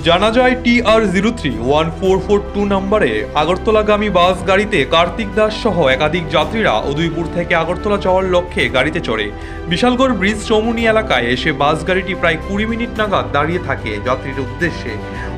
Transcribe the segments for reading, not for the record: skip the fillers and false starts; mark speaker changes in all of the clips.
Speaker 1: জানা যায় TR031442 নম্বরে আগরতলাগামী বাস গাড়িতে কার্তিক দাস সহ একাধিক যাত্রীরা উদয়পুর থেকে আগরতলা যাওয়ার লক্ষ্যে গাড়িতে চড়ে বিশালগড় ব্রিজ চৌমুনি এলাকায় এসে বাস গাড়িটি প্রায় 20 মিনিট নাগাদ দাঁড়িয়ে থাকে যাত্রীর উদ্দেশ্যে।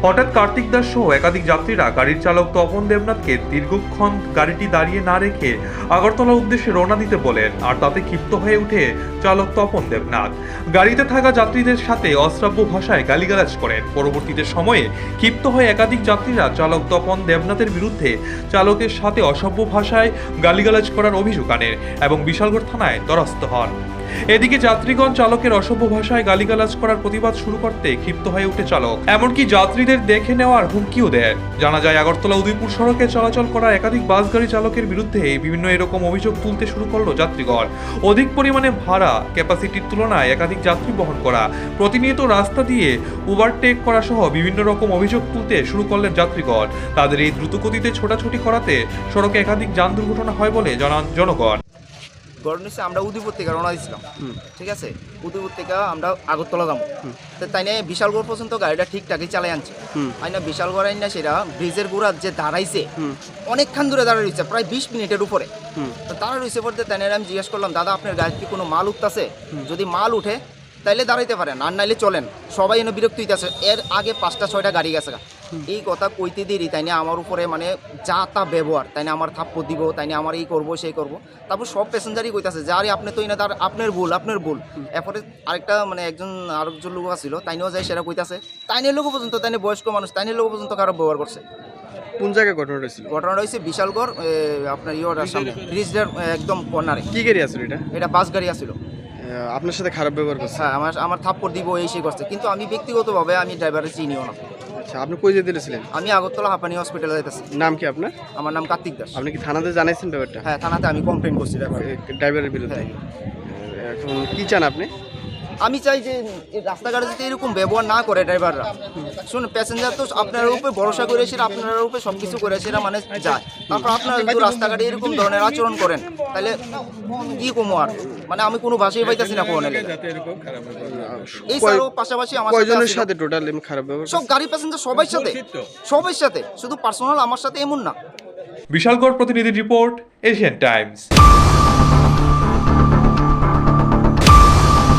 Speaker 1: হঠাৎ কার্তিক দাস সহ একাধিক যাত্রীরা গাড়ির চালক তপন দেবনাথকে দীর্ঘক্ষণ গাড়িটি দাঁড়িয়ে না রেখে আগরতলা উদ্দেশ্যে রওনা দিতে বলেন, আর তাতে ক্ষিপ্ত হয়ে উঠে চালক তপন দেবনাথ গাড়িতে থাকা যাত্রীদের সাথে অশ্রাব্য ভাষায় গালিগালাজ করেন। পরবর্তীতে সময়ে ক্ষিপ্ত হয়ে একাধিক যাত্রীরা চালক তপন দেবনাথের বিরুদ্ধে চালকের সাথে অসভ্য ভাষায় গালিগালাজ করার অভিযোগ আনেন এবং বিশালগড় থানায় দ্বারস্থ হন। এদিকে যাত্রীগণ চালকের অসভ্য ভাষায় গালিগালাজ করার প্রতিবাদ শুরু করতে ক্ষিপ্ত হয়ে উঠে চালক, এমনকি যাত্রীদের দেখে নেওয়ার হুমকিও দেয়। জানা যায় আগরতলা উদয়পুর সড়কে চলাচল করা একাধিক বাস গাড়ি চালকের বিরুদ্ধে বিভিন্ন এরকম অভিযোগ তুলতে শুরু করলো যাত্রীগণ। অধিক পরিমাণে ভাড়া, ক্যাপাসিটির তুলনায় একাধিক যাত্রী বহন করা, প্রতিনিয়ত রাস্তা দিয়ে ওভারটেক করা সহ বিভিন্ন রকম অভিযোগ তুলতে শুরু করলেন যাত্রীগণ। তাদের এই দ্রুতগতিতে ছোটাছুটি করাতে সড়কে একাধিক যান দুর্ঘটনা হয় বলে জানান জনগণ।
Speaker 2: ঘটনা হচ্ছে আমরা উদয়পুর থেকে রওনা দিয়েছিলাম, ঠিক আছে। উদয়পুর থেকে আমরা আগরতলা যাবো, তো তাই না বিশালগড় পর্যন্ত গাড়িটা ঠিকঠাকই চালাই আনছে। আইনা বিশালগড় আইনা সেটা ব্রিজের গোড়া যে দাঁড়াইছে অনেকক্ষণ দূরে দাঁড়ায় রয়েছে, প্রায় 20 মিনিটের উপরে। তো তারা রয়েছে পড়তে তাই না আমি জিজ্ঞেস করলাম, দাদা আপনার গাড়িতে কি কোনো মাল উঠতেছে? যদি মাল উঠে তাইলে দাঁড়াইতে পারেন, আর নাইলে চলেন। সবাই এনে বিরক্ত হইতেছে, এর আগে 5-6টা গাড়ি গেছে। এই কথা কইতে দিই তাই না আমার উপরে মানে যা তা ব্যবহার, তাই না আমার থাপ্পড় দিব, তাই না আমার এই করবো সেই করবো। তারপর সব প্যাসেঞ্জারই কইতাছে যে আরে আপনি তো না, তার আপনার ভুল। এরপরে আরেকটা মানে আরেকজন লোক আসছিল, তাইনেও যায় সেটা কইতাছে। তাইনের লোক পর্যন্ত, তাইনে বয়স্ক মানুষ, তাইনের লোক পর্যন্ত খারাপ ব্যবহার করছে।
Speaker 3: কোন জায়গায় ঘটনাটা ছিল?
Speaker 2: ঘটনাটা হয়েছে বিশালগড় আপনার সামনে ব্রিজের একদম কর্নারে।
Speaker 3: কি গাড়ি আসলো এটা?
Speaker 2: এটা বাস গাড়ি আসছিল।
Speaker 3: আপনার সাথে খারাপ ব্যবহার করছে?
Speaker 2: হ্যাঁ, আমার থাপ্পড় দিব এই সেই করছে, কিন্তু আমি ব্যক্তিগতভাবে আমি ড্রাইভারের চিনিও না।
Speaker 3: আচ্ছা, আপনি কই যেতে দিয়েছিলেন?
Speaker 2: আমি আগরতলা হাঁপানি হসপিটালে যাইতেছি।
Speaker 3: নাম কি আপনার?
Speaker 2: আমার নাম কার্তিক দাস।
Speaker 3: আপনি কি থানাতে জানাইছেন ব্যাপারটা?
Speaker 2: হ্যাঁ, থানাতে আমি কমপ্লেন করছি
Speaker 3: ড্রাইভারের বিরুদ্ধে। এখন কি চান আপনি?
Speaker 2: আমি চাই যে রাস্তাঘাটে যদি এরকম ব্যবহার না করে ড্রাইভাররা। শুনুন, প্যাসেঞ্জার তো আপনার উপরে ভরসা করে সেটা আপনার উপরে সব কিছু করে সেটা মানে যায়। তারপর আপনারা যদি রাস্তাঘাটে এরকম ধরনের আচরণ করেন তাহলে কি কমো আর, মানে আমি কোনো ভাষাই পাইতেছি না কোন এই ছাড়াও পাশাপাশি আমার
Speaker 3: কয়জনের সাথে টোটাল খারাপ ব্যবহার?
Speaker 2: সব গাড়ি প্যাসেঞ্জার সবার সাথে, শুধু পার্সোনাল আমার সাথে এমন না।
Speaker 1: বিশালগড় প্রতিনিধি রিপোর্ট, এশিয়ান টাইমস।